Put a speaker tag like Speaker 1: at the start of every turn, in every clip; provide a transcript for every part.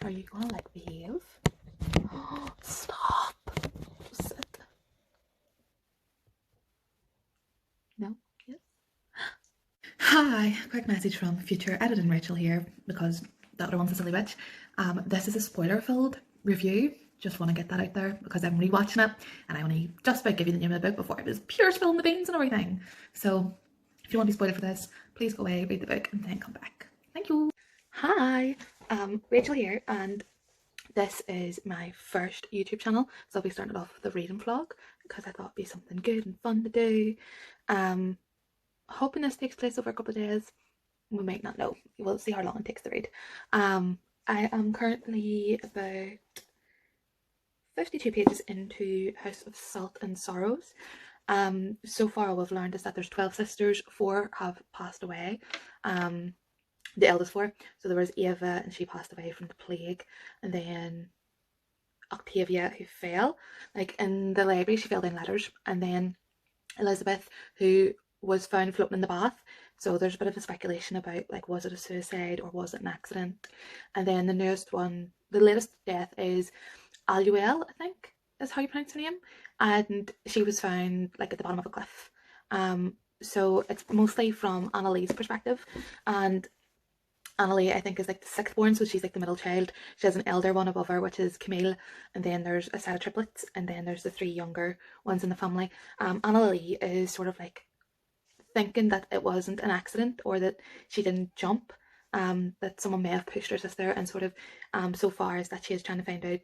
Speaker 1: Are you gonna like behave? Stop. Sit. No? Yes? Hi, quick message from future editing Rachel here because the other one's a silly bitch. This is a spoiler-filled review. Just want to get that out there because I'm rewatching it and I only just about give you the name of the book before it was pure spilling the beans and everything. So if you want to be spoiled for this, please go away, read the book and then come back. Thank you. Hi, Rachel here, and this is my first YouTube channel. So I'll be starting it off with a reading vlog because I thought it'd be something good and fun to do. Hoping this takes place over a couple of days. We might not know. We'll see how long it takes to read. I am currently about 52 pages into House of Salt and Sorrows. So far what I've learned is that there's 12 sisters, 4 have passed away. The eldest 4. So there was Eva and she passed away from the plague, and then Octavia who fell, like in the library she fell down ladders, and then Elizabeth who was found floating in the bath. So there's a bit of a speculation about like was it a suicide or was it an accident. And then the newest one, the latest death is Aluel, I think is how you pronounce her name, and she was found like at the bottom of a cliff. So it's mostly from Annalee's perspective, and Annalee I think is like the 6th born, so she's like the middle child. She has an elder one above her, which is Camille, and then there's a set of triplets, and then there's the 3 younger ones in the family. Annalee is sort of like thinking that it wasn't an accident or that she didn't jump, that someone may have pushed her sister, and sort of so far as that she is trying to find out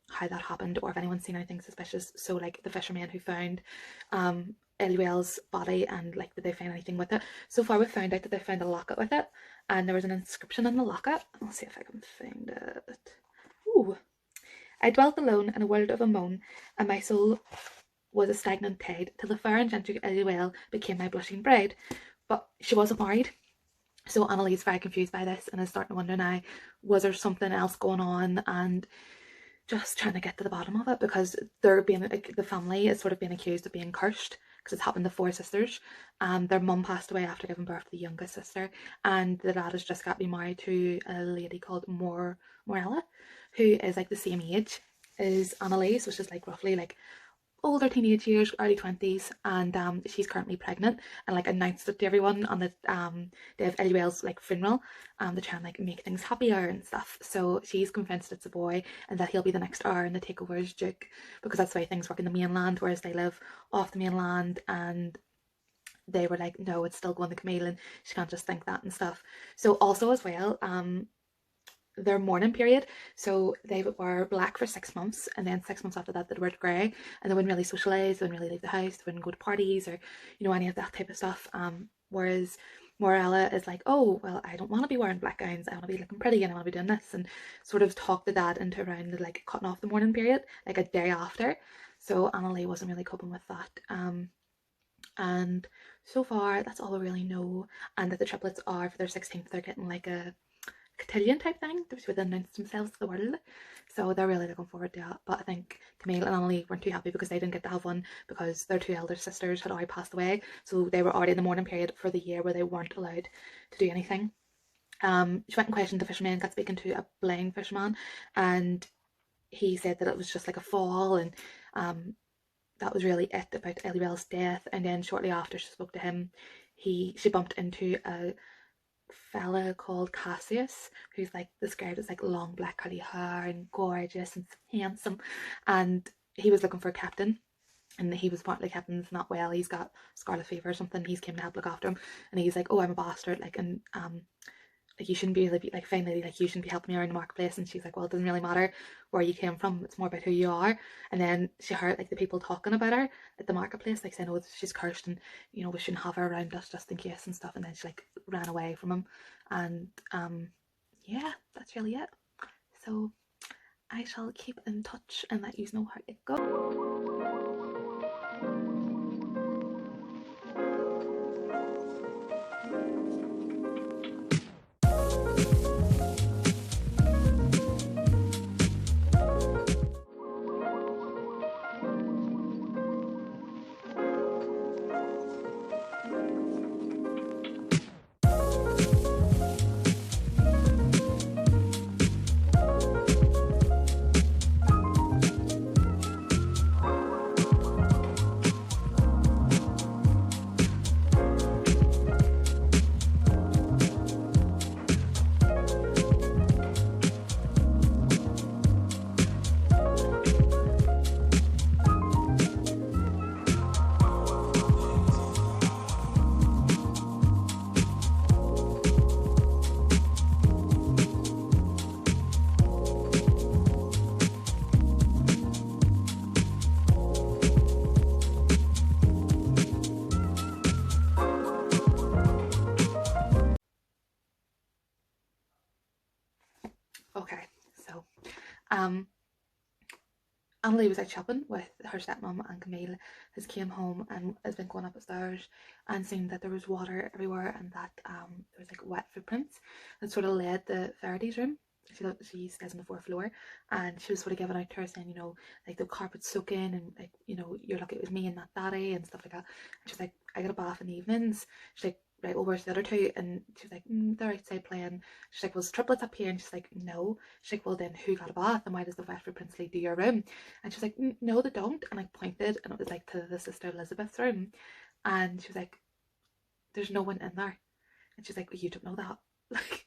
Speaker 1: how that happened or if anyone's seen anything suspicious. So like the fisherman who found Eluel's body, and like did they find anything with it. So far we've found out that they found a locket with it, and there was an inscription on the locket. I'll see if I can find it. Ooh. I dwelt alone in a world of a moan, and my soul was a stagnant tide, till the fair and gentle Eluel became my blushing bride. But she wasn't married. So Annalee's very confused by this and is starting to wonder now, was there something else going on, and just trying to get to the bottom of it, because they're being, the family is sort of being accused of being cursed because it's happened to 4 sisters. Their mum passed away after giving birth to the youngest sister, and the dad has just got remarried to a lady called Morella, who is like the same age as Annalee, so she's like roughly like older teenage years, early 20s, and she's currently pregnant, and like announced it to everyone on the day of Eluel's like funeral, to try and like make things happier and stuff. So she's convinced it's a boy and that he'll be the next heir and the take over as Duke, because that's the way things work in the mainland, whereas they live off the mainland, and they were like, no, it's still going to Camille and she can't just think that and stuff. So also as well, their mourning period, so they were black for 6 months, and then 6 months after that they were grey, and they wouldn't really socialise, they wouldn't really leave the house, they wouldn't go to parties or any of that type of stuff. Whereas Morella is like, oh well, I don't want to be wearing black gowns, I want to be looking pretty and I want to be doing this, and sort of talked the dad into around like cutting off the mourning period like a day after. So Annalee wasn't really coping with that, and so far that's all we really know. And that the triplets are, for their 16th, they're getting like a cotillion type thing. They would announce themselves to the world, so they're really looking forward to that. But I think Camille and Annalee weren't too happy because they didn't get to have one, because their 2 elder sisters had already passed away, so they were already in the mourning period for the year where they weren't allowed to do anything. She went and questioned the fisherman, got speaking to a blind fisherman, and he said that it was just like a fall, and that was really it about Eluel's death. And then shortly after she spoke to him, she bumped into a fella called Cassius, who's like described as like long black curly hair and gorgeous and handsome, and he was looking for a captain, and he was partly captain's not well, he's got scarlet fever or something, he's came to help look after him, and he's like, oh, I'm a bastard, like, and like you shouldn't be like fine lady, like you shouldn't be helping me around the marketplace. And she's like, well, it doesn't really matter where you came from, it's more about who you are. And then she heard like the people talking about her at the marketplace, like saying, oh, she's cursed and we shouldn't have her around us just in case and stuff. And then she like ran away from him, and yeah, that's really it. So I shall keep in touch and let you know how it goes. Um, Annalise was out shopping with her stepmom, and Camille has came home and has been going up the stairs and seen that there was water everywhere, and that there was like wet footprints that sort of led the Faraday's room. She stays on the fourth floor, and she was sort of giving out to her saying, you know, like the carpet's soaking, and like, you know, you're lucky it was me and not daddy and stuff like that. And she's like, I get a bath in the evenings. She's like, right, well, where's the other two? And she's like, they're outside playing. She's like, well, there's triplets up here. And she's like, no. She's like, well, then who got a bath, and why does the wet footprints lead to your room? And she was like, no, they don't. And I pointed, and it was like to the sister Elizabeth's room. And she was like, there's no one in there. And she's like, well, you don't know that. Like,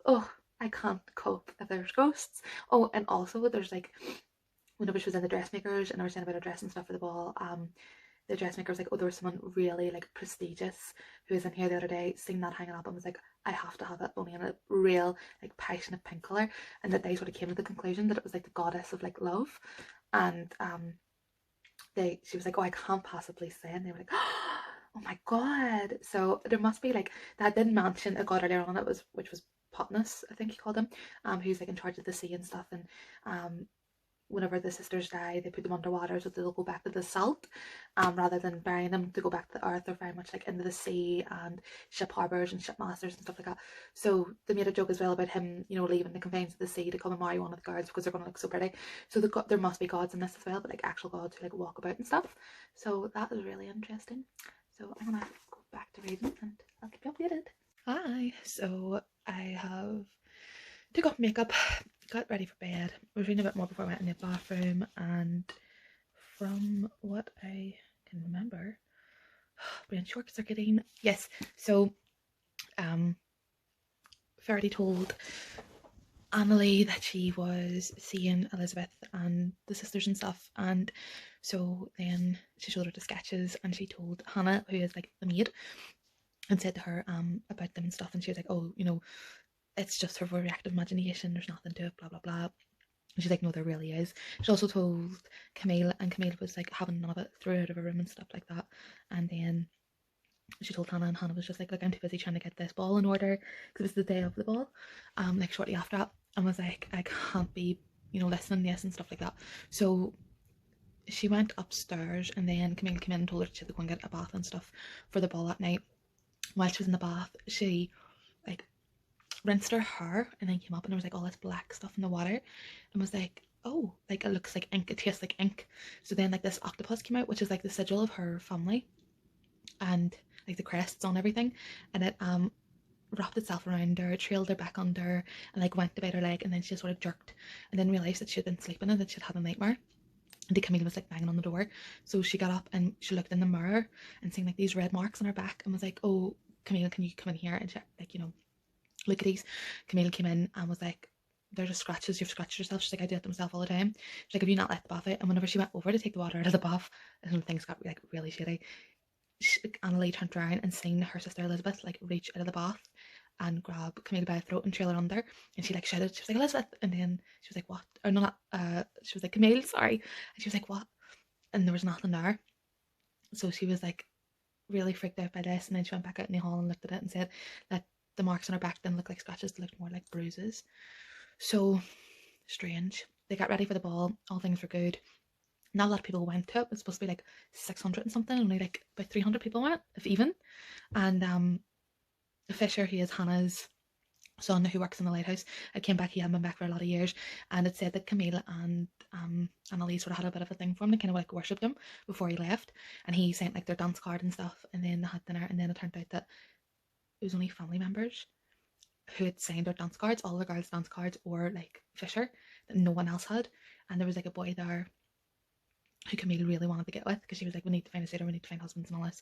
Speaker 1: oh, I can't cope if there's ghosts. Oh, and also there's like, whenever she was in the dressmakers and I was saying about her dress and stuff for the ball, the dressmaker was like, oh, there was someone really like prestigious who was in here the other day, seeing that hanging up, and was like, I have to have it, only in a real like passionate pink colour. And that they sort of came to the conclusion that it was like the goddess of like love. And she was like, oh, I can't possibly say. And they were like, oh my god. So there must be like, that didn't mention a god earlier on, which was Potnus, I think he called him, who's like in charge of the sea and stuff. And whenever the sisters die, they put them underwater so they'll go back to the salt, rather than burying them to go back to the earth. They're very much like into the sea and ship harbours and ship masters and stuff like that. So they made a joke as well about him, you know, leaving the confines of the sea to come and marry one of the girls because they're going to look so pretty. So there must be gods in this as well, but like actual gods who like walk about and stuff. So that was really interesting. So I'm gonna go back to reading and I'll keep you updated. Hi, so I have took off makeup, got ready for bed. I was reading a bit more before I went in the bathroom, and from what I can remember, brain short circuiting. Yes, so Faraday told Annalie that she was seeing Elizabeth and the sisters and stuff, and so then she showed her the sketches, and she told Hannah, who is like the maid, and said to her about them and stuff, and she was like, oh, you know, it's just her reactive imagination, there's nothing to it, blah blah blah. And she's like, no, there really is. She also told Camille, and Camille was like having none of it, threw her out of her room and stuff like that. And then she told Hannah, and Hannah was just like, I'm too busy trying to get this ball in order, because it was the day of the ball, like shortly after that, and was like, I can't be, you know, listening to this and stuff like that. So she went upstairs, and then Camille came in and told her she had to go and get a bath and stuff for the ball that night. While she was in the bath, she like rinsed her hair and then came up, and there was like all this black stuff in the water, and was like, oh, like it looks like ink, it tastes like ink. So then like this octopus came out, which is like the sigil of her family, and like the crests on everything, and it wrapped itself around her, trailed her back under, and like went about her leg, and then she sort of jerked, and then realised that she had been sleeping and that she'd had a nightmare. And Camille was like banging on the door, so she got up and she looked in the mirror and seen like these red marks on her back, and was like, oh, Camille, can you come in here and check, like, you know, look at these. Camille came in and was like, they're just scratches, you've scratched yourself. She's like, I do it to myself all the time. She's like, have you not let the bath out? And whenever she went over to take the water out of the bath, and things got like really shitty, Annalie turned around and seen her sister Elizabeth like reach out of the bath and grab Camille by the throat and trail her under, and she like shouted, she was like, Elizabeth, and then she was like, what? Or no, not she was like, Camille, sorry. And she was like, what? And there was nothing there. So she was like really freaked out by this, and then she went back out in the hall and looked at it and said that the marks on her back didn't look like scratches, they looked more like bruises. So strange. They got ready for the ball, all things were good. Not a lot of people went to it. It was supposed to be like 600 and something, only like about 300 people went, if even. And Fisher, he is Hannah's son who works in the lighthouse. I came back, he hadn't been back for a lot of years, and it said that Camille and Annalise sort of had a bit of a thing for him. They kind of like worshipped him before he left, and he sent like their dance card and stuff, and then they had dinner, and then it turned out that it was only family members who had signed their dance cards, all the girls' dance cards, or like Fisher, that no one else had. And there was like a boy there who Camille really wanted to get with, because she was like, we need to find a suitor, we need to find husbands and all this.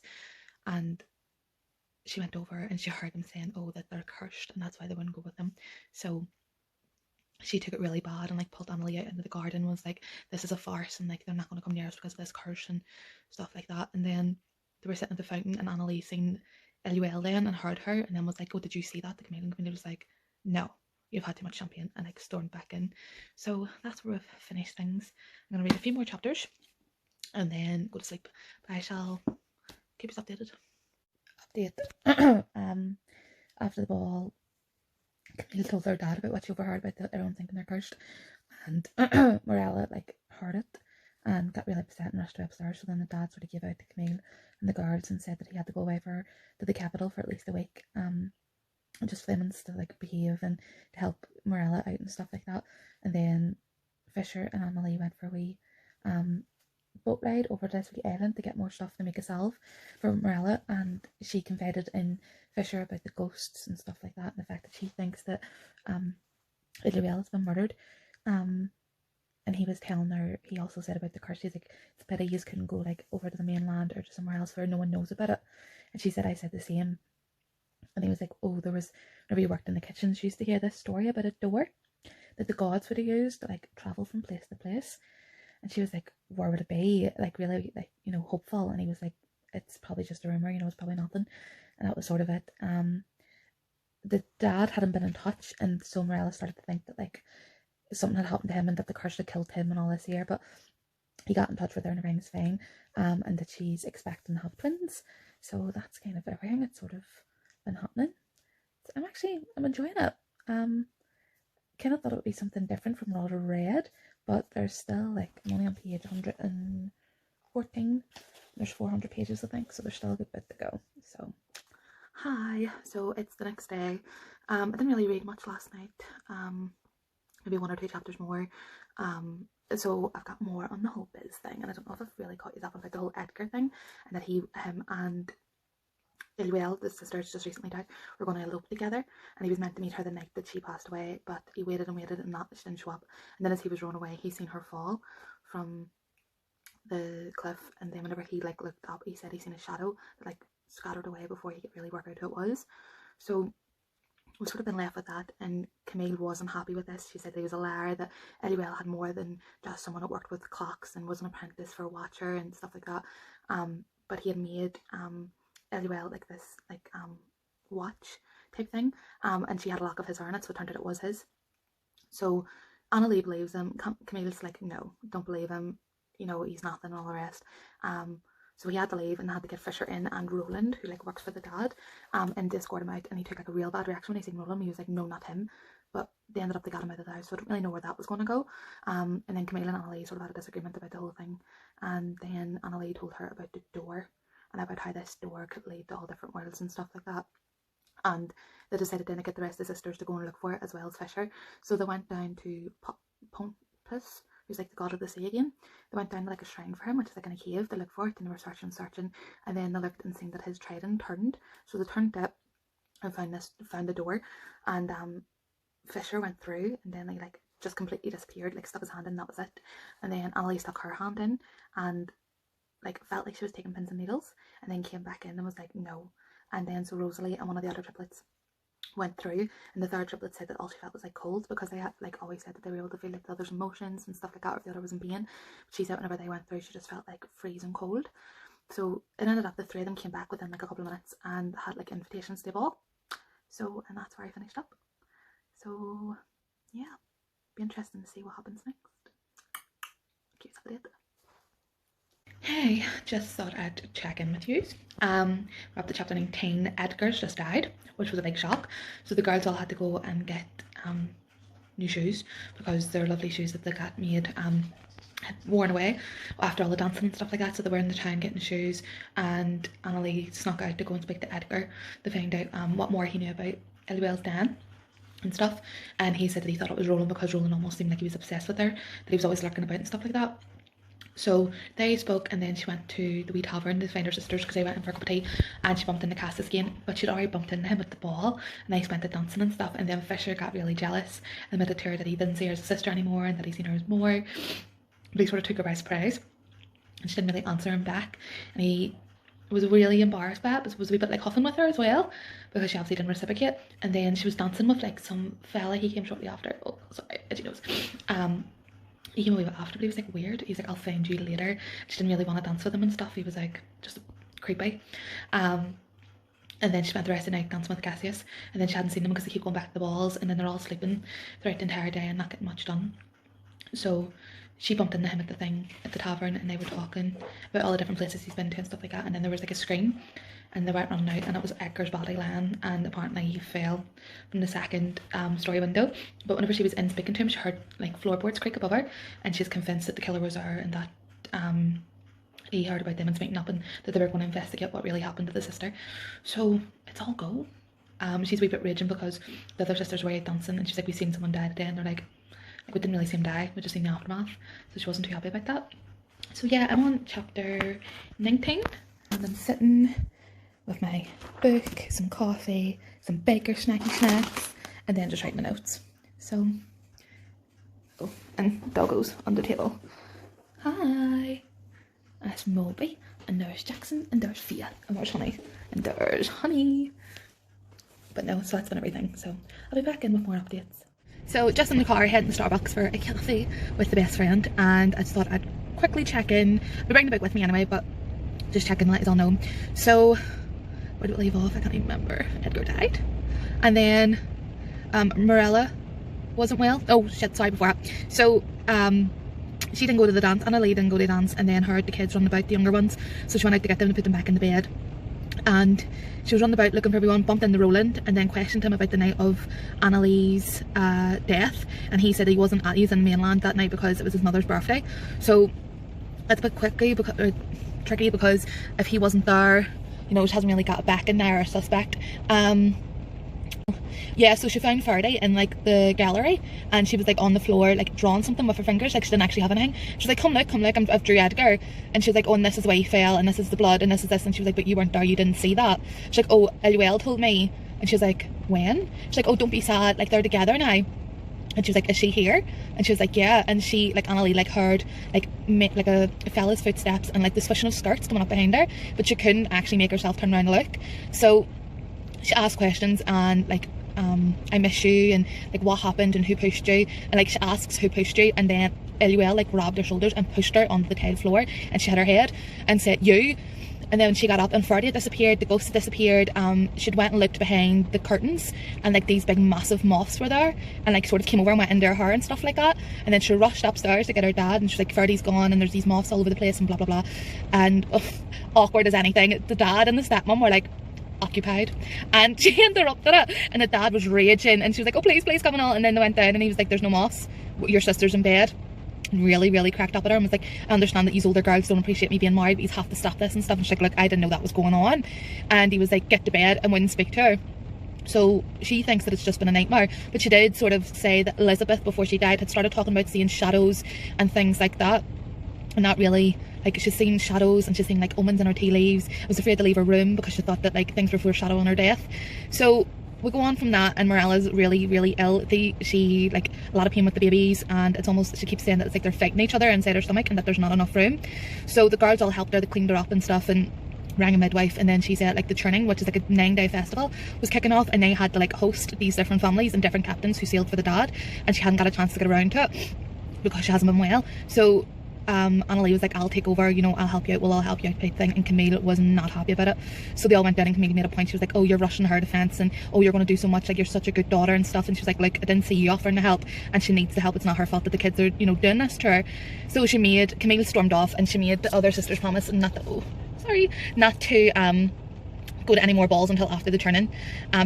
Speaker 1: And she went over and she heard them saying, oh, that they're cursed, and that's why they wouldn't go with them. So she took it really bad and like pulled Annalie out into the garden and was like, this is a farce, and like they're not going to come near us because of this curse and stuff like that. And then they were sitting at the fountain, and Annalie seen Eluel then and heard her, and then was like, oh, did you see that? The Camille was like, no, you've had too much champagne, and like stormed back in. So that's where we've finished things. I'm going to read a few more chapters and then go to sleep, but I shall keep us updated. Update. After the ball, Camille told their dad about what she overheard about everyone thinking they're cursed, and Morella like heard it and got really upset and rushed upstairs. So then the dad sort of gave out to Camille and the guards and said that he had to go away to the capital for at least a week, just for them to like behave and to help Morella out and stuff like that. And then Fisher and Emily went for a wee boat ride over to this wee island to get more stuff to make a salve for Morella, and she confided in Fisher about the ghosts and stuff like that, and the fact that she thinks that Idriel has been murdered. And he was telling her, he also said about the curse, he's like, it's a pity you couldn't go like over to the mainland or to somewhere else where no one knows about it. And she said, I said the same. And he was like, oh, there was, whenever you worked in the kitchen, she used to hear this story about a door that the gods would have used to like travel from place to place. And she was like, where would it be? Like really, like, you know, hopeful. And he was like, it's probably just a rumor, you know, it's probably nothing. And that was sort of it. The dad hadn't been in touch, and so Morella started to think that like something had happened to him and that the curse had killed him and all this year. But he got in touch with her and everything's fine, and that she's expecting to have twins. So that's kind of everything that's sort of been happening. I'm enjoying it. Kind of thought it would be something different from what I read, but there's still like, I'm only on page 114. There's 400 pages, I think, so there's still a good bit to go. So hi, so it's the next day. I didn't really read much last night. Maybe 1 or 2 chapters more. So I've got more on the whole Biz thing, and I don't know if I've really caught you up about the whole Edgar thing, and that him and Ilwell, the sisters, just recently died, were going to elope together, and he was meant to meet her the night that she passed away, but he waited and waited and she didn't show up. And then as he was rowing away, he seen her fall from the cliff, and then whenever he like looked up, he said he seen a shadow that like scattered away before he could really work out who it was. So we've sort of been left with that, and Camille wasn't happy with this. She said he was a liar, that Eliwell had more than just someone that worked with clocks and was an apprentice for a watcher and stuff like that. But he had made Eliwell like this watch type thing, and she had a lock of his hair in it, so it turned out it was his. So Annalie believes him. Camille's like, no, don't believe him, you know, he's nothing and all the rest. So he had to leave and had to get Fisher in, and Roland, who like works for the dad, and they escort him out, and he took like a real bad reaction when he seen Roland. He was like, no, not him. But they ended up, they got him out of the house, so I don't really know where that was going to go. And then Camille and Annalie sort of had a disagreement about the whole thing, and then Annalie told her about the door and about how this door could lead to all different worlds and stuff like that. And they decided then to get the rest of the sisters to go and look for it, as well as Fisher. So they went down to Pontus, who's like the god of the sea again. They went down to like a shrine for him, which is like in a cave. They looked for it, and they were searching, and then they looked and seen that his trident turned. So they turned it and found the door, and Fisher went through, and then he like just completely disappeared, like stuck his hand in, that was it. And then Annalie stuck her hand in and like felt like she was taking pins and needles, and then came back in and was like, no. And then so Rosalie and one of the other triplets went through, and the third triplet said that all she felt was like cold, because they had like always said that they were able to feel like the other's emotions and stuff like that, or if the other was in pain. But she said whenever they went through, she just felt like freezing cold. So it ended up the 3 of them came back within like a couple of minutes and had like invitations to the ball. So, and that's where I finished up. So yeah, be interesting to see what happens next. Keep updated. Hey, just thought I'd check in with you. We're up to chapter 19. Edgar's just died, which was a big shock. So the girls all had to go and get new shoes, because their lovely shoes that they got made had worn away after all the dancing and stuff like that. So they were in the town getting shoes, and Annalie snuck out to go and speak to Edgar to find out what more he knew about Eliwell's Dan and stuff. And he said that he thought it was Roland, because Roland almost seemed like he was obsessed with her, that he was always lurking about and stuff like that. So they spoke, and then she went to the wee tavern to find her sisters, because they went in for a cup of tea, and she bumped into Cassius again, but she'd already bumped into him at the ball, and they spent it dancing and stuff. And then Fisher got really jealous and admitted to her that he didn't see her as a sister anymore, and that he'd seen her as more. But he sort of took her by surprise, and she didn't really answer him back, and he was really embarrassed by it, but was a wee bit like huffing with her as well, because she obviously didn't reciprocate. And then she was dancing with like some fella. He came shortly after. Oh, sorry, as you know. He came a wee bit after, but he was like weird. He's like, I'll find you later. She didn't really want to dance with him and stuff. He was like just creepy. And then she spent the rest of the night dancing with Cassius, and then she hadn't seen them because they keep going back to the balls, and then they're all sleeping throughout the entire day and not getting much done. So she bumped into him at the tavern, and they were talking about all the different places he's been to and stuff like that. And then there was like a screen, and they went running out, and it was Edgar's body lying, and apparently he fell from the second story window. But whenever she was in speaking to him, she heard like floorboards creak above her, and she's convinced that the killer was there, and that he heard about them and meeting up, and that they were going to investigate what really happened to the sister. So it's all go. She's a wee bit raging because the other sisters were out dancing, and she's like, we seen someone die today, and they're like we didn't really see him die, we just seen the aftermath. So she wasn't too happy about that. So yeah, I'm on chapter 19, and I'm sitting with my book, some coffee, some baker snacky snacks, and then just writing my notes. So, oh, and doggos on the table. Hi! That's Moby, and there's Jackson, and there's Fia, and there's Honey, and there's Honey. But no, so that's been everything. So I'll be back in with more updates. So just in the car, heading to Starbucks for a coffee with the best friend, and I just thought I'd quickly check in. I'll be bringing the book with me anyway, but just check in, let you all know. So where did it leave off? I can't even remember. Edgar died, and then Marilla wasn't well. Oh shit, sorry, before that. So she didn't go to the dance, Anna Lee didn't go to the dance, and then heard the kids running about, the younger ones, so she went out to get them to put them back in the bed. And she was running about looking for everyone, bumped into Roland, and then questioned him about the night of Annalee's death, and he said he wasn't at, he's in mainland that night because it was his mother's birthday. So that's a bit tricky, because if he wasn't there, you know, she hasn't really got back in there, a suspect. Yeah, so she found Faraday in like the gallery, and she was like on the floor like drawing something with her fingers, like she didn't actually have anything. She's like, come look, I've drew Edgar. And she's like, oh, and this is the way he fell, and this is the blood, and this is this. And she was like, but you weren't there, you didn't see that. She's like, oh, Eluel told me. And she's like, when? She's like, oh, don't be sad, like they're together now. And she was like, is she here? And she was like, yeah. And she, like, Annalee, like, heard like a fella's footsteps and like the swishing of skirts coming up behind her, but she couldn't actually make herself turn around and look. So she asked questions, and like, I miss you, and like what happened and who pushed you, and like she asks who pushed you, and then Eluel like grabbed her shoulders and pushed her onto the tile floor, and she hit her head and said, you. And then when she got up and Ferdy disappeared, the ghost disappeared, she'd went and looked behind the curtains, and like these big massive moths were there, and like sort of came over and went into her hair and stuff like that. And then she rushed upstairs to get her dad, and she's like, Ferdy's gone, and there's these moths all over the place, and blah blah blah. And awkward as anything, the dad and the stepmom were like occupied, and she interrupted it, and the dad was raging, and she was like, oh please come on. And then they went down, and he was like, there's no moths, your sister's in bed. And really cracked up at her and was like, I understand that you older girls don't appreciate me being married, but you have to stop this and stuff. And she's like, look, I didn't know that was going on. And he was like, get to bed, and wouldn't speak to her. So she thinks that it's just been a nightmare, but she did sort of say that Elizabeth, before she died, had started talking about seeing shadows and things like that, and that really, like, she's seen shadows, and she's seen like omens in her tea leaves. I was afraid to leave her room because she thought that like things were foreshadowing her death. So we go on from that, and Morella's really ill. She like a lot of pain with the babies, and it's almost, she keeps saying that it's like they're fighting each other inside her stomach, and that there's not enough room. So the girls all helped her, they cleaned her up and stuff, and rang a midwife. And then she said like the churning, which is like a 9-day festival, was kicking off, and they had to like host these different families and different captains who sailed for the dad, and she hadn't got a chance to get around to it because she hasn't been well. So Annalee was like, I'll take over, you know, I'll help you out, we'll all help you out type thing. And Camille was not happy about it, so they all went down, and Camille made a point. She was like, oh, you're rushing her defence, and oh, you're going to do so much, like you're such a good daughter and stuff. And she was like, look, I didn't see you offering to help, and she needs the help. It's not her fault that the kids are, you know, doing this to her. So Camille stormed off, and she made the other sisters promise not to go to any more balls until after the turning,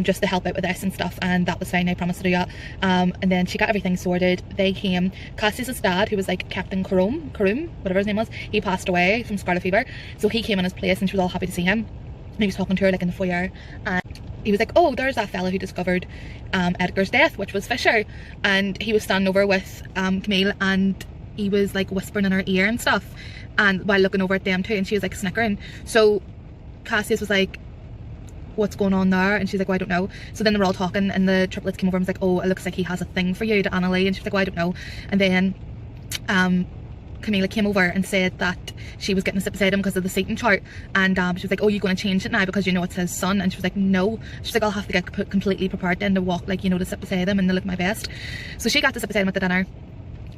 Speaker 1: just to help out with this and stuff. And that was fine, I promised to do that. And then she got everything sorted. They came, Cassius's dad, who was like Captain Karum, whatever his name was, he passed away from scarlet fever, so he came in his place, and she was all happy to see him. And he was talking to her like in the foyer, and he was like, oh, there's that fella who discovered Edgar's death, which was Fisher. And he was standing over with Camille, and he was like whispering in her ear and stuff, and while looking over at them too, and she was like snickering. So Cassius was like, what's going on there? And she's like, well, I don't know. So then they were all talking, and the triplets came over and was like, oh, it looks like he has a thing for you, to Annalee. And she was like, well, I don't know. And then Camilla came over and said that she was getting to sit beside him because of the seating chart, and she was like, oh, you going to change it now because you know it's his son? And she was like, no. She's like, I'll have to get completely prepared then to walk, like, you know, to sit beside him and to look my best. So she got to sit beside him at the dinner.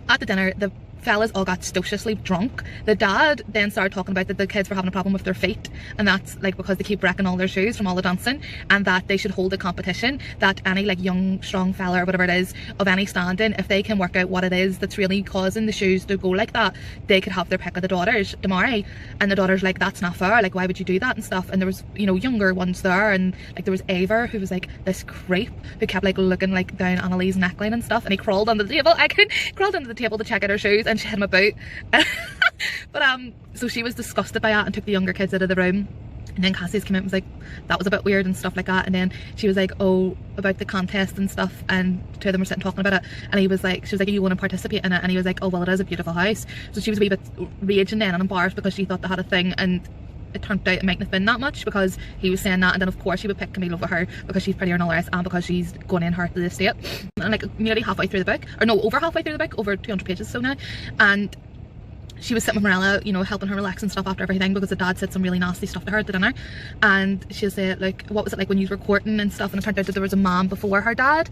Speaker 1: At the dinner, the fellas all got stociously drunk. The dad then started talking about that the kids were having a problem with their feet, and that's like because they keep wrecking all their shoes from all the dancing, and that they should hold a competition, that any like young strong fella or whatever it is of any standing, if they can work out what it is that's really causing the shoes to go like that, they could have their pick of the daughters to marry. And the daughter's like, that's not fair, like why would you do that and stuff. And there was, you know, younger ones there, and like there was Ava, who was like this creep who kept like looking like down Annalie's neckline and stuff, and he crawled under the table. I could crawled under the table to check out her shoes, and she had him about. But so she was disgusted by that and took the younger kids out of the room. And then Cassie's came out and was like, that was a bit weird and stuff like that. And then she was like, oh, about the contest and stuff, and two of them were sitting talking about it, and he was like, she was like, you want to participate in it? And he was like, oh well, it is a beautiful house. So she was a wee bit raging then and embarrassed because she thought they had a thing, and it turned out it mightn't have been that much because he was saying that. And then of course he would pick Camille over her because she's prettier and all the rest, and because she's going in her to the estate. And like nearly halfway through the book, or no, over halfway through the book, over 200 pages so now, and she was sitting with Morella, you know, helping her relax and stuff after everything, because the dad said some really nasty stuff to her at the dinner. And she said like, what was it like when you were courting and stuff, and it turned out that there was a man before her dad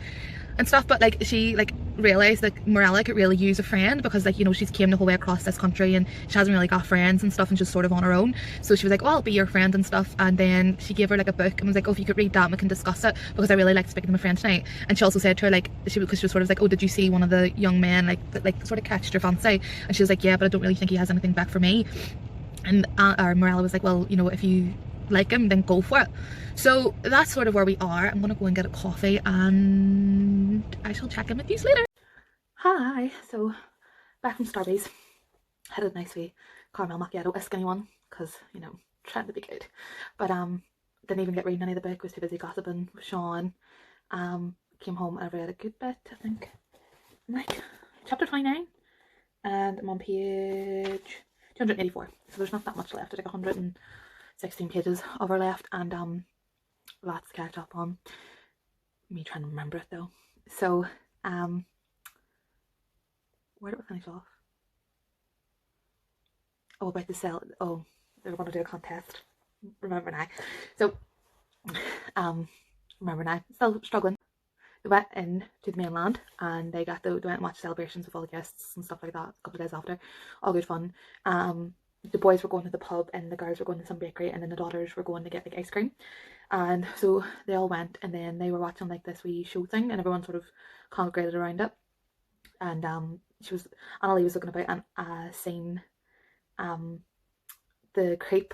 Speaker 1: and stuff. But like she like realised that Morella could really use a friend, because like, you know, she's came the whole way across this country and she hasn't really got friends and stuff, and she's sort of on her own. So she was like, oh, I'll be your friend and stuff. And then she gave her like a book and was like, oh, if you could read that we can discuss it, because I really like speaking to my friend tonight. And she also said to her like, because she was sort of like, oh, did you see one of the young men like that like sort of catched your fancy? And she was like, yeah, but I don't really think he has anything back for me. And Morella was like, well, you know, if you like him, then go for it. So that's sort of where we are. I'm gonna go and get a coffee, and I shall check in with you later. Hi, so back from Starbucks. Had a nice wee caramel macchiato, a skinny one, because, you know, trying to be good. But didn't even get reading any of the book, was too busy gossiping with Sean. Came home and I read a good bit, I think. I'm like chapter 29, and I'm on page 284. So there's not that much left. There's like 116 pages of her left, and lots to catch up on. Me trying to remember it though. So where did we finish off? Oh, about the cell. Oh, they were going to do a contest. Remember now. So remember now. Still struggling. They went in to the mainland, and they went and watched celebrations with all the guests and stuff like that a couple of days after. All good fun. The boys were going to the pub, and the girls were going to some bakery, and then the daughters were going to get like ice cream. And so they all went, and then they were watching like this wee show thing, and everyone sort of congregated around it. And Annalie was looking about and seen the creep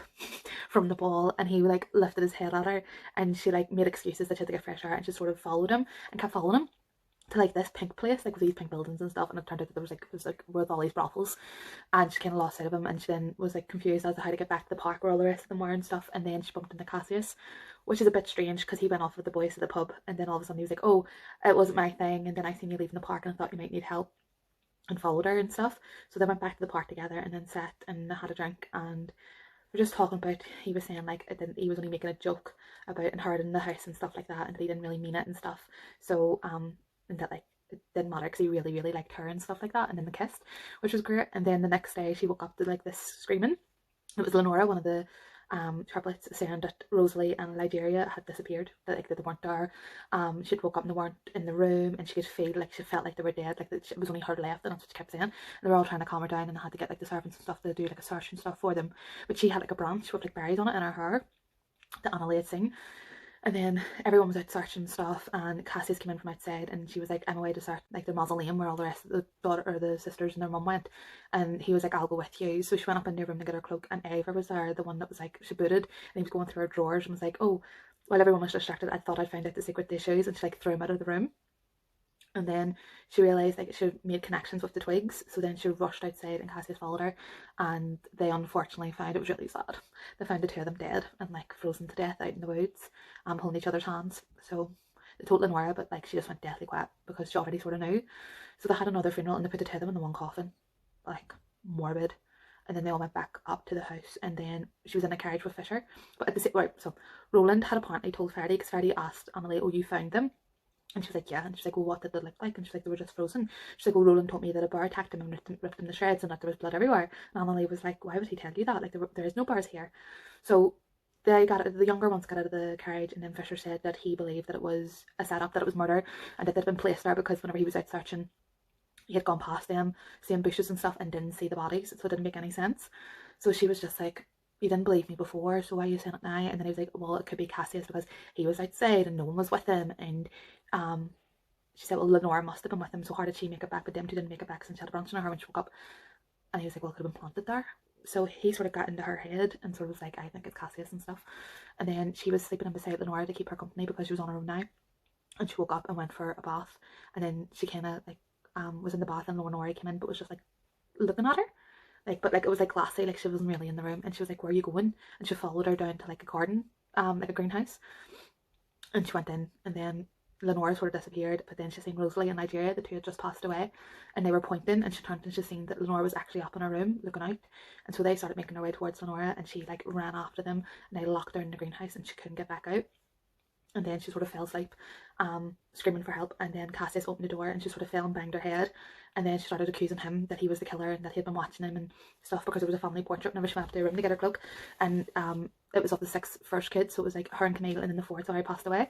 Speaker 1: from the ball, and he like lifted his head at her, and she like made excuses that she had to get fresh air, and she sort of followed him and kept following him to like this pink place, like with these pink buildings and stuff. And it turned out that it was like with all these brothels, and she kind of lost sight of him, and she then was like confused as to how to get back to the park where all the rest of them were and stuff. And then she bumped into Cassius, which is a bit strange because he went off with the boys to the pub, and then all of a sudden he was like, oh, it wasn't my thing, and then I seen you leaving the park and I thought you might need help, and followed her and stuff. So they went back to the park together, and then sat and had a drink, and we're just talking about, he was saying like he was only making a joke about inheriting the house and stuff like that, and that he didn't really mean it and stuff. So and that like it didn't matter because he really really liked her and stuff like that. And then they kissed, which was great. And then the next day she woke up to like this screaming. It was Lenora, one of the triplets, saying that Rosalie and Liberia had disappeared, that like that they weren't there. She'd woke up and they weren't in the room, and she could feel like she felt like they were dead, like it was only her left, and that's what she kept saying. And they were all trying to calm her down, and they had to get like the servants and stuff to do like a search and stuff for them. But she had like a branch with like berries on it in her hair that Annalie had seen. And then everyone was out searching stuff, and Cassius came in from outside, and she was like, I'm away to search like the mausoleum where all the rest of the daughter or the sisters and their mum went. And he was like, I'll go with you. So she went up in their room to get her cloak, and Ava was there, the one that was like, she booted, and he was going through her drawers and was like, oh, while everyone was distracted, I thought I'd find out the secret to the shoes. And she like threw him out of the room. And then she realised like she made connections with the twigs, so then she rushed outside and Cassius followed her, and they unfortunately found, it was really sad, they found the two of them dead and like frozen to death out in the woods, holding each other's hands. So they told Lenora, but like she just went deathly quiet because she already sort of knew. So they had another funeral, and they put the two of them in the one coffin, like morbid. And then they all went back up to the house, and then she was in a carriage with Fisher. But at the same right, so Roland had apparently told Ferdy, because Ferdy asked Annalie, oh, you found them? And she was like, yeah. And she's like, well, what did they look like? And she's like, they were just frozen. She's like, well, Roland told me that a bear attacked him and ripped him to shreds, and that there was blood everywhere. And Annalie was like, why would he tell you that? Like, there is no bears here. So the younger ones got out of the carriage, and then Fisher said that he believed that it was a setup, that it was murder, and that they'd been placed there because whenever he was out searching, he had gone past them, seeing bushes and stuff, and didn't see the bodies, so it didn't make any sense. So she was just like, you didn't believe me before, so why are you saying it now? And then he was like, well, it could be Cassius because he was outside and no one was with him. And she said, well, Lenora must have been with him, so how did she make it back? But them two didn't make it back since she had a branch in her when she woke up. And he was like, well, it could have been planted there. So he sort of got into her head and sort of was like, I think it's Cassius and stuff. And then she was sleeping in beside Lenora to keep her company because she was on her own now. And she woke up and went for a bath. And then she kind of like was in the bath, and Lenora came in, but was just like looking at her. Like, but like it was like glassy, like she wasn't really in the room. And she was like, where are you going? And she followed her down to like a garden, like a greenhouse. And she went in, and then Lenora sort of disappeared, but then she seen Rosalie in Nigeria, the two had just passed away, and they were pointing, and she turned and she seen that Lenora was actually up in her room looking out. And so they started making their way towards Lenora, and she like ran after them, and they locked her in the greenhouse, and she couldn't get back out. And then she sort of fell asleep, screaming for help. And then Cassius opened the door, and she sort of fell and banged her head. And then she started accusing him that he was the killer and that he had been watching him and stuff, because there was a family portrait whenever she went up to her room to get her cloak. And it was of the 6 first kids, so it was like her and Camille, and then the 4th sorry passed away.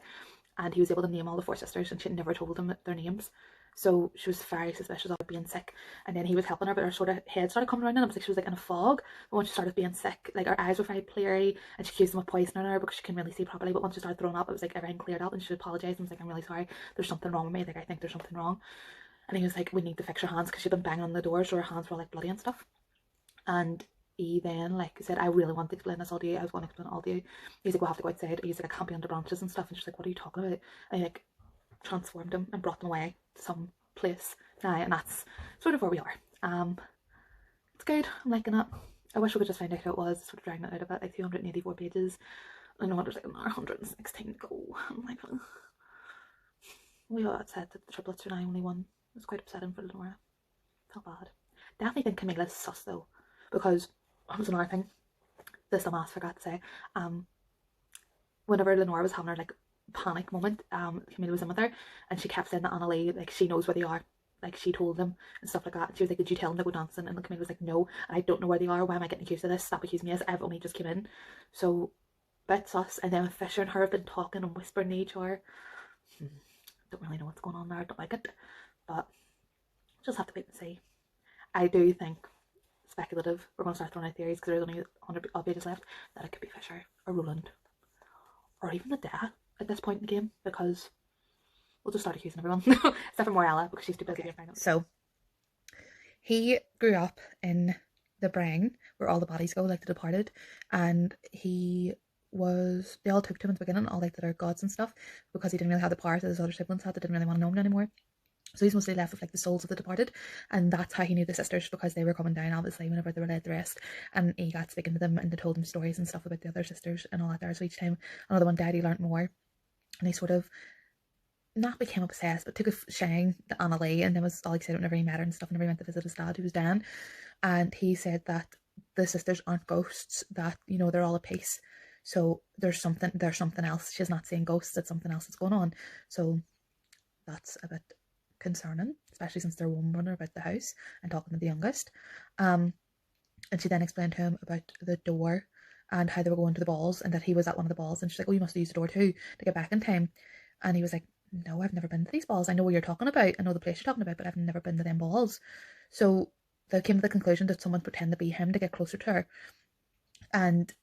Speaker 1: And he was able to name all the 4 sisters, and she had never told them their names. So she was very suspicious of her being sick. And then he was helping her, but her sort of head started coming around, and it was like she was like in a fog. But once she started being sick, like her eyes were very bleary, and she accused him of poisoning her because she couldn't really see properly. But once she started throwing up, it was like everything cleared up, and she apologised and was like, I'm really sorry, there's something wrong with me, like I think there's something wrong. And he was like, we need to fix your hands, because she'd been banging on the doors, so her hands were like bloody and stuff. And he then like said, I really want to explain this all to you, I was going to explain it all to you. He's like, we'll have to go outside. He's like, I can't be under branches and stuff. And she's like, what are you talking about? And he like transformed him and brought him away to some place now, and that's sort of where we are. It's good, I'm liking it. I wish we could just find out who it was, sort of dragging it out of it, like 284 pages. I know there's like another 116 to go. I'm like, oh. We all said that the triplets are now only one. It's quite upsetting for Lenora. Felt bad. Definitely think Camilla's sus though, because that was another thing this dumbass forgot to say. Whenever Lenora was having her like panic moment, Camilla was in with her, and she kept saying that Annalie, like, she knows where they are, like she told them and stuff like that. And she was like, did you tell them to go dancing? And Camilla was like, no, I don't know where they are, why am I getting accused of this? Stop accusing me, as I've only just came in. So bit sus. And then Fisher and her have been talking and whispering to each other. Don't really know what's going on there, I don't like it, but just have to wait and see. I do think, speculative, we're going to start throwing out theories because there's only 100 odd pages left, that it could be Fisher or Roland or even the dad at this point in the game, because we'll just start accusing everyone except for Morella, because she's too busy. Okay. So he grew up in the Brang where all the bodies go, like the departed, and they all took to him at the beginning, all like that are gods and stuff, because he didn't really have the power that his other siblings had. They didn't really want to know him anymore. So he's mostly left with like the souls of the departed, and that's how he knew the sisters, because they were coming down obviously whenever they were laid to rest, and he got speaking to them and they told him stories and stuff about the other sisters and all that there. So each time another one died, he learnt more, and he sort of not became obsessed, but took a shine to Annalie, and then was all excited whenever he met her and stuff, whenever he went to visit his dad who was Dan. And he said that the sisters aren't ghosts, that, you know, they're all a piece. So there's something else. She's not seeing ghosts, it's something else that's going on. So that's a bit concerning, especially since they're wondering about the house and talking to the youngest. And she then explained to him about the door and how they were going to the balls, and that he was at one of the balls, and she's like, oh, you must have used the door too to get back in time. And he was like, no, I've never been to these balls. I know what you're talking about, I know the place you're talking about, but I've never been to them balls. So they came to the conclusion that someone pretended to be him to get closer to her. And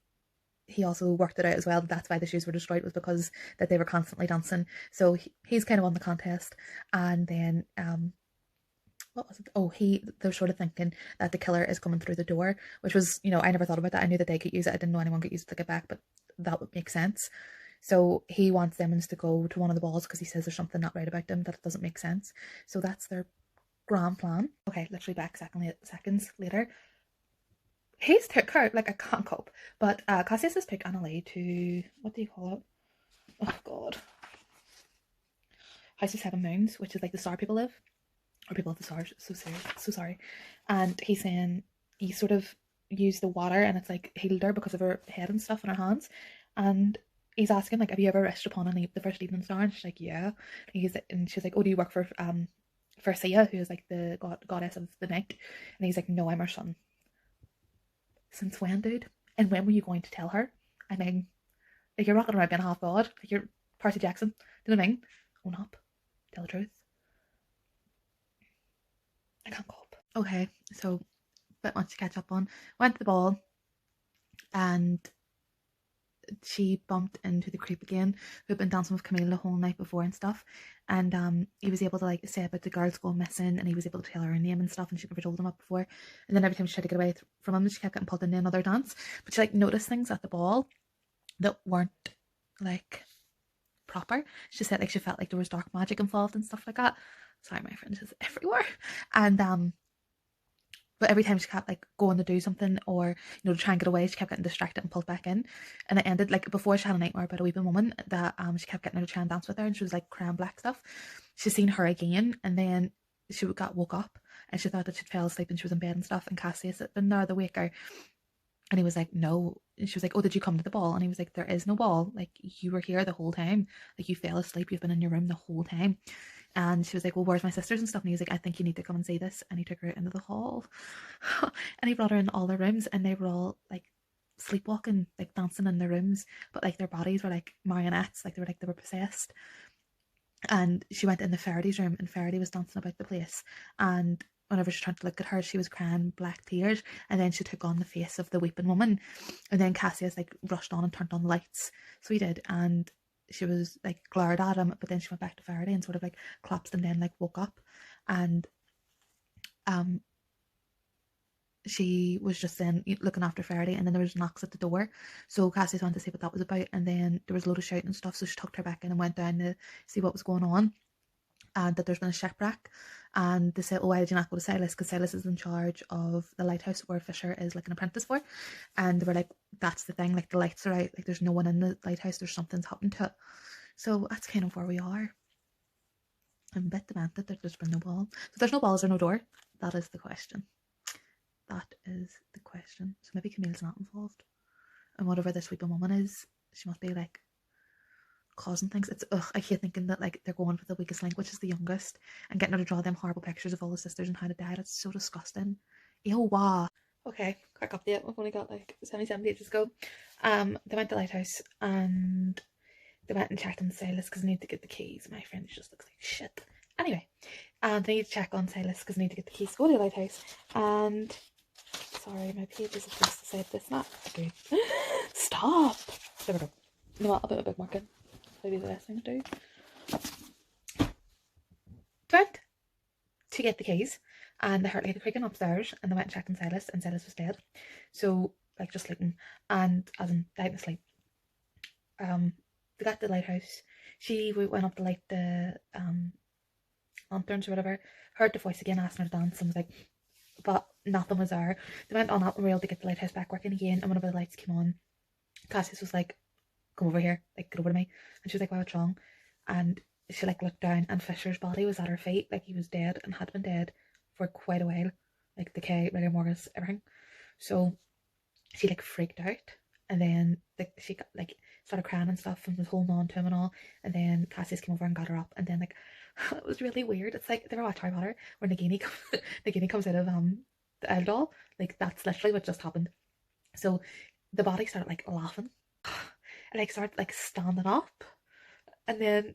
Speaker 1: he also worked it out as well, that's why the shoes were destroyed, was because that they were constantly dancing. So he's kind of won the contest. And then what was it? Oh, they're sort of thinking that the killer is coming through the door, which was, you know, I never thought about that. I knew that they could use it, I didn't know anyone could use it to get back, but that would make sense. So he wants them to go to one of the balls because he says there's something not right about them, that it doesn't make sense. So that's their grand plan. Okay, literally back seconds later. He's took her, like, I can't cope. But Cassius has took Annalie to, what do you call it? Oh god. House of Seven Moons, which is like the star people live. Or people of the stars, so sorry. And he's saying he sort of used the water and it's like healed her because of her head and stuff and her hands. And he's asking, like, have you ever rested upon the first evening star? And she's like, yeah. And she's like, oh, do you work for Sia, who is like the goddess of the night? And he's like, no, I'm her son. Since when, dude? And when were you going to tell her? I mean, like, you're rocking around being a half god, like you're Percy Jackson. Do you know what I mean? Own up. Tell the truth. I can't cope. Okay, so bit much to catch up on. Went to the ball and she bumped into the creep again who'd been dancing with Camille the whole night before and stuff. And he was able to like say about the girls going missing, and he was able to tell her name and stuff, and she never told him up before. And then every time she tried to get away from him, she kept getting pulled into another dance. But she like noticed things at the ball that weren't like proper. She said like she felt like there was dark magic involved and stuff like that. Sorry, my friend is everywhere. And but every time she kept like going to do something or to try and get away, she kept getting distracted and pulled back in. And it ended like before she had a nightmare about a weeping woman that she kept getting her to try and dance with her, and she was like crying black stuff. She's seen her again, and then she got woke up and she thought that she'd fell asleep and she was in bed and stuff, and Cassius had been there to wake her. And he was like, no. And she was like, oh, did you come to the ball? And he was like, there is no ball. Like, you were here the whole time. Like, you fell asleep. You've been in your room the whole time. And she was like, well, where's my sisters and stuff? And he was like, I think you need to come and see this. And he took her into the hall. And he brought her in all their rooms, and they were all like sleepwalking, like dancing in their rooms. But like their bodies were like marionettes. Like they were possessed. And she went in the Faraday's room, and Faraday was dancing about the place. And whenever she tried to look at her, she was crying black tears. And then she took on the face of the weeping woman. And then Cassius like rushed on and turned on the lights. So he did. And she was like glared at him, but then she went back to Faraday and sort of like collapsed and then like woke up. And she was just then looking after Faraday, and then there was knocks at the door. So Cassius went to see what that was about, and then there was a load of shouting and stuff. So she tucked her back in and went down to see what was going on, and that there's been a shipwreck. And they said, oh, why did you not go to Silas? Because Silas is in charge of the lighthouse where Fisher is like an apprentice for. And they were like, that's the thing, like the lights are out, like there's no one in the lighthouse, there's something's happened to it. So that's kind of where we are. I'm a bit demented that there's been no ball. So there's no balls or no door. That is the question. That is the question. So maybe Camille's not involved. And whatever this weeping woman is, she must be like causing things. It's I hate thinking that like they're going for the weakest link, which is the youngest, and getting her to draw them horrible pictures of all the sisters and how to die. That's so disgusting. Ew, wow. Okay, quick update. We've only got like 77 pages to go. They went to the lighthouse and they went and checked on Silas because they need to get the keys. My friend just looks like shit. Anyway, and they need to check on Silas because they need to get the keys to go to the lighthouse. And sorry, my page is supposed to say this, not good. Stop. There we go. You know what? I'll put a bookmark in. Maybe the best thing to do. Went to get the keys, and they heard like the creaking upstairs, and they went and checked on Silas, and Silas was dead. So like just sleeping, and as in died in sleep. They got to the lighthouse. She went up to light the lanterns or whatever. Heard the voice again asking her to dance, and was like, but nothing was there. They went on up and were able to get the lighthouse back working again. And whenever the lights came on, Cassius was like, come over here, like get over to me. And she was like, wow, what's wrong? And she like looked down, and Fisher's body was at her feet, like he was dead and had been dead for quite a while, like decay, rigor mortis, everything. So she like freaked out, and then she got, like started crying and stuff and was holding on to him and all. And then Cassius came over and got her up, and then like it was really weird. It's like they were watching Harry Potter where Nagini comes out of the Elf doll. Like that's literally what just happened. So the body started like laughing, and like started like standing up, and then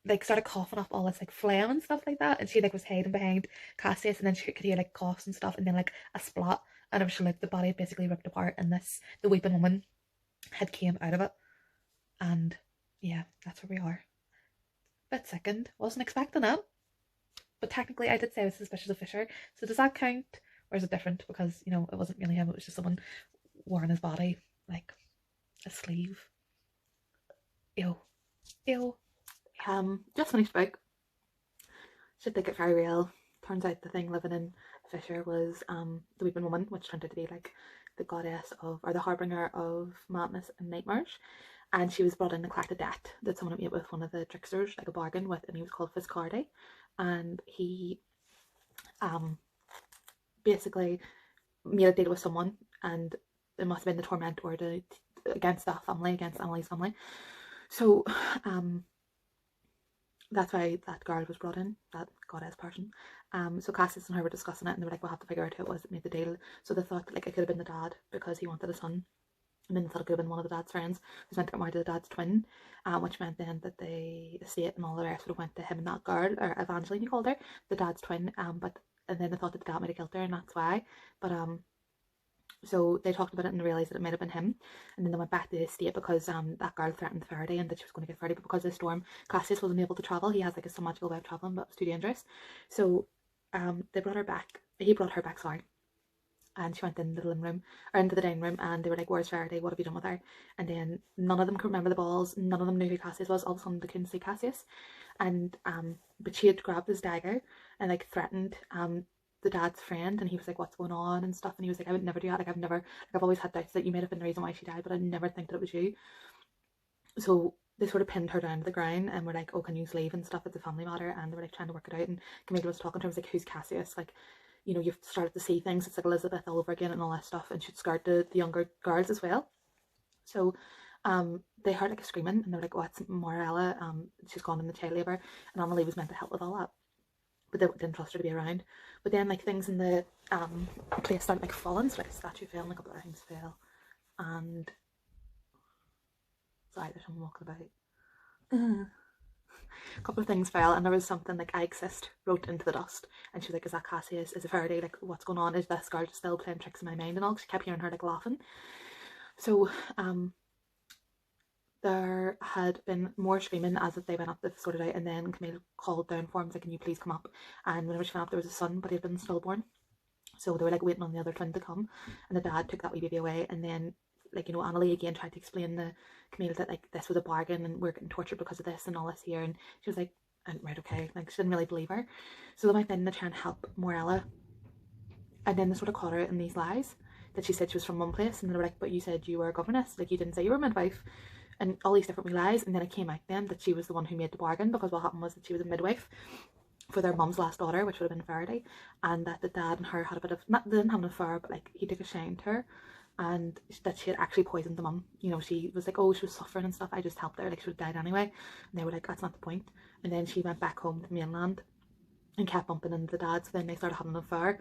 Speaker 1: like started coughing up all this like phlegm and stuff like that. And she like was hiding behind Cassius, and then she could hear like coughs and stuff, and then like a splat, and eventually like the body basically ripped apart, and the weeping woman had came out of it. And yeah, that's where we are. Bit sickened. Wasn't expecting it. But technically I did say I was suspicious of Fisher. So does that count? Or is it different? Because, it wasn't really him, it was just someone wearing his body, like a sleeve. Ew. Ew. Just finished book. Should think it very real. Turns out the thing living in Fisher was the weeping woman, which turned out to be like the goddess of, or the harbinger of madness and nightmares. And she was brought in to collect a debt that someone had made with one of the tricksters, like a bargain with, and he was called Fiscardi. And he basically made a deal with someone, and it must have been the torment or against that family, against Emily's family. So that's why that girl was brought in, that goddess person. So Cassius and her were discussing it, and they were like, we'll have to figure out who it was that made the deal. So they thought like it could have been the dad because he wanted a son. And then they thought it could have been one of the dad's friends who's meant to get married to the dad's twin, which meant then that the estate and all the rest would have went to him and that girl, or Evangeline, you called her, the dad's twin. But and then they thought that the dad might have killed her, and that's why. But so they talked about it and realised that it might have been him. And then they went back to the estate because that girl threatened Faraday and that she was going to get Faraday. But because of the storm, Cassius wasn't able to travel. He has like some magical way of travelling, but it was too dangerous. So they brought her back. He brought her back, sorry. And she went into the living room or into the dining room, and they were like, "Where's Faraday? What have you done with her?" And then none of them could remember the balls. None of them knew who Cassius was. All of a sudden, they couldn't see Cassius, and but she had grabbed his dagger and like threatened the dad's friend, and he was like, "What's going on?" and stuff. And he was like, "I would never do that. Like I've always had doubts that you might have been the reason why she died, but I never think that it was you." So they sort of pinned her down to the ground and were like, "Oh, can you leave?" and stuff. It's a family matter, and they were like trying to work it out. And Camilla was talking to her, was like, "Who's Cassius?" Like, you know, you've started to see things. It's like Elizabeth all over again and all that stuff, and she'd scared the younger girls as well. So they heard like a screaming, and they were like, "Oh, it's Morella. She's gone in the child labour," and Annalie was meant to help with all that, but they didn't trust her to be around. But then like things in the place started like falling, so like a statue fell and a couple of things fell, and sorry, there's someone walking about. A couple of things fell, and there was something like "I exist" wrote into the dust, and she was like, "Is that Cassius? Is it Faraday? Like, what's going on? Is this girl still playing tricks in my mind?" and all. She kept hearing her like laughing. So there had been more screaming as they went up, they sorted out, and then Camille called down for him, like, "Can you please come up?" And whenever she went up, there was a son, but he had been stillborn, so they were like waiting on the other twin to come, and the dad took that wee baby away. And then, like, you know, Annalie again tried to explain to Camille that like this was a bargain and we're getting tortured because of this and all this here, and she was like, right, okay, like she didn't really believe her. So they went in to try and help Morella, and then they sort of caught her in these lies that she said she was from one place, and they were like, "But you said you were a governess, like you didn't say you were a midwife," and all these different lies. And then it came out then that she was the one who made the bargain, because what happened was that she was a midwife for their mum's last daughter, which would have been Faraday, and that the dad and her had a bit of, not, they didn't have an affair, but like he took a shine to her, and that she had actually poisoned the mum. You know, she was like, "Oh, she was suffering and stuff, I just helped her, like she would have died anyway." And they were like, "That's not the point." And then she went back home to the mainland and kept bumping into the dad, so then they started having an affair.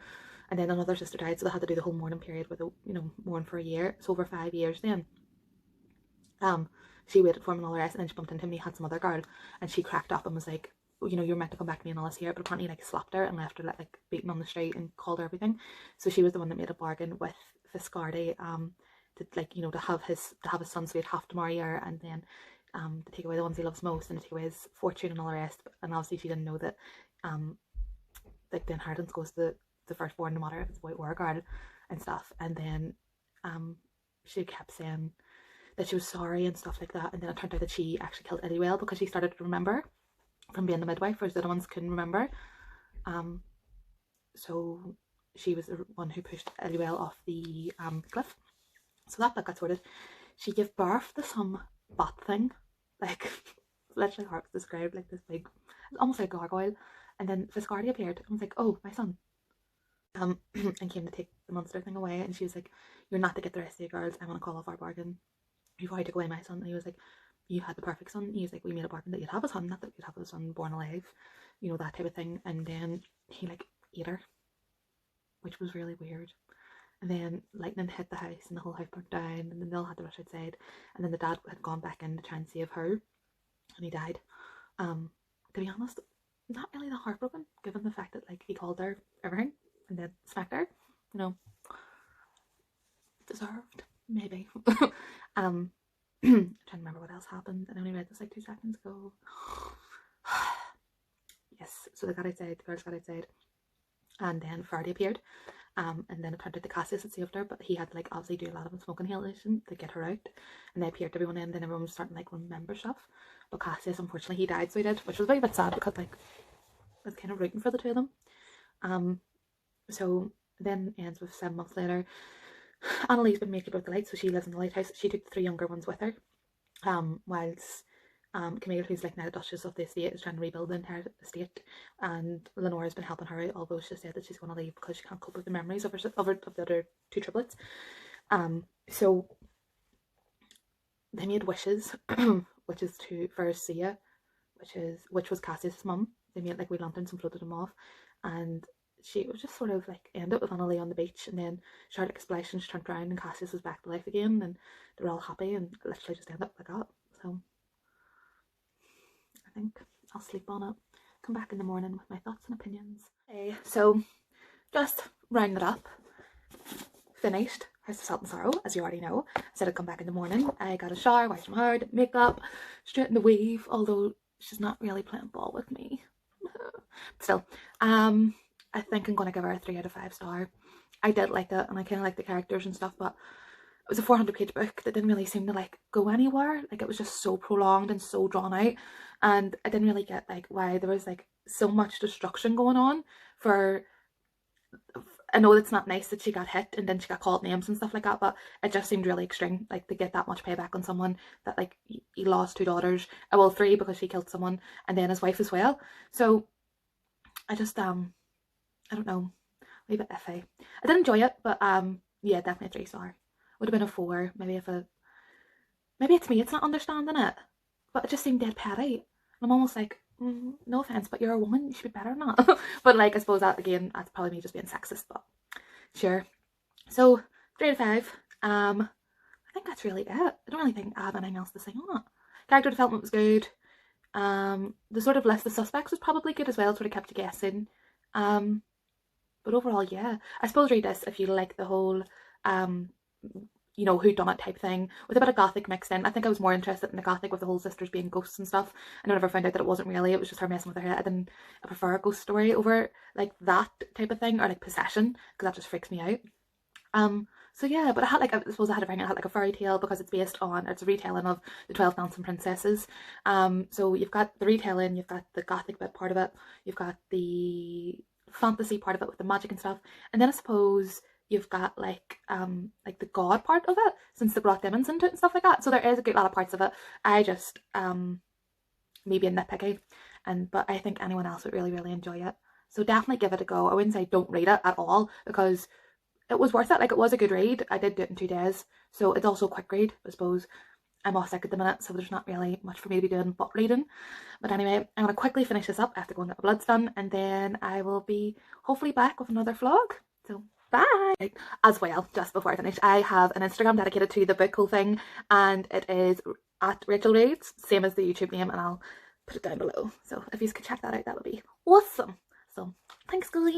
Speaker 1: And then another sister died, so they had to do the whole mourning period with, you know, mourn for a year. So over 5 years then she waited for him and all the rest, and then she bumped into him and he had some other girl, and she cracked up and was like, "You know, you're meant to come back to me and all this here," but apparently like slapped her and left her like beaten on the street and called her everything. So she was the one that made a bargain with Fiscardi to, like, you know, to have his son, so he'd have to marry her, and then to take away the ones he loves most and to take away his fortune and all the rest. And obviously she didn't know that like the inheritance goes to the firstborn no matter if it's a boy or a girl and stuff. And then she kept saying that she was sorry and stuff like that, and then it turned out that she actually killed Eliwell because she started to remember from being the midwife, whereas the other ones couldn't remember. So she was the one who pushed Eliwell off the cliff. So that got sorted. She gave birth to some bat thing, like literally hard to describe, like this big, almost like a gargoyle. And then Fiscardi appeared and was like, "Oh, my son," and came to take the monster thing away. And she was like, "You're not to get the rest of the girls. I want to call off our bargain before I took away my son." And he was like, "You had the perfect son." He was like, "We made a bargain that you'd have a son, not that you'd have a son born alive," you know, that type of thing. And then he like ate her, which was really weird. And then lightning hit the house and the whole house burnt down, and then they all had to rush outside. And then the dad had gone back in to try and save her, and he died. To be honest, not really that heartbroken, given the fact that like he called her everything and then smacked her. You know, deserved maybe. Trying to remember what else happened. I only read this like 2 seconds ago. Yes, so they got outside, the girls got outside, and then Faraday appeared. And then it turned out the Cassius had saved her, but he had to like obviously do a lot of smoke inhalation to get her out. And they appeared to everyone, and then everyone was starting to like remember stuff. But Cassius, unfortunately, he died, so he did, which was a very bit sad because like I was kind of rooting for the two of them. So then ends with 7 months later. Annalie's been making about the lights, so she lives in the lighthouse. She took the 3 younger ones with her. Whilst Camille, who's like now the Duchess of the estate, is trying to rebuild the entire estate, and Lenora's been helping her out, although she said that she's going to leave because she can't cope with the memories of the other 2 triplets. So they made wishes, which is for Sia, which was Cassius' mum. They made like wee lanterns and floated them off, and it was just sort of like ended up with Anna Lee on the beach, and then she heard like a splash and she turned around and Cassius was back to life again, and they were all happy, and it literally just ended up like that. So I think I'll sleep on it, come back in the morning with my thoughts and opinions. Okay, so just round it up, finished House of Salt and Sorrow, as you already know. I said I'd come back in the morning. I got a shower, washed my hair, did makeup, straightened the weave, although she's not really playing ball with me. Still, I think I'm gonna give her a 3 out of 5 star. I did like it, and I kind of like the characters and stuff, but it was a 400-page book that didn't really seem to like go anywhere. Like, it was just so prolonged and so drawn out, and I didn't really get like why there was like so much destruction going on for. I know it's not nice that she got hit and then she got called names and stuff like that, but it just seemed really extreme, like, to get that much payback on someone that, like, he lost 2 daughters, well, 3 because she killed someone, and then his wife as well. So I just I don't know, a bit iffy. I did enjoy it, but yeah, definitely a 3 star. Would have been a 4 maybe if maybe it's me, it's not understanding it, but it just seemed dead petty. I'm almost like, no offense, but you're a woman, you should be better than that. But like, I suppose that, again, that's probably me just being sexist, but sure. So 3 out of 5. I think that's really it. I don't really think I have anything else to say on it. Character development was good. The sort of list of suspects was probably good as well, sort of kept you guessing. But overall, yeah, I suppose read this if you like the whole you know, whodunit type thing with a bit of gothic mixed in. I think I was more interested in the gothic with the whole sisters being ghosts and stuff. I never found out that it wasn't really, it was just her messing with her head. I prefer a ghost story over like that type of thing, or like possession, because that just freaks me out. So yeah, but I had like, I suppose I had to bring it, I had like a fairy tale, because it's based on, it's a retelling of the 12 Dancing Princesses. So you've got the retelling, you've got the gothic bit part of it, you've got the fantasy part of it with the magic and stuff, and then I suppose you've got like the god part of it, since they brought demons into it and stuff like that. So there is a good lot of parts of it. I just maybe a nitpicky, but I think anyone else would really, really enjoy it. So definitely give it a go. I wouldn't say don't read it at all, because it was worth it. Like, it was a good read. I did do it in 2 days, so it's also a quick read. I suppose I'm off sick at the minute, so there's not really much for me to be doing but reading. But anyway, I'm going to quickly finish this up after going to get my bloods done, and then I will be hopefully back with another vlog. So bye! As well, just before I finish, I have an Instagram dedicated to the book whole thing, and it is at Rachel Reads, same as the YouTube name, and I'll put it down below. So if you could check that out, that would be awesome. So thanks, guys.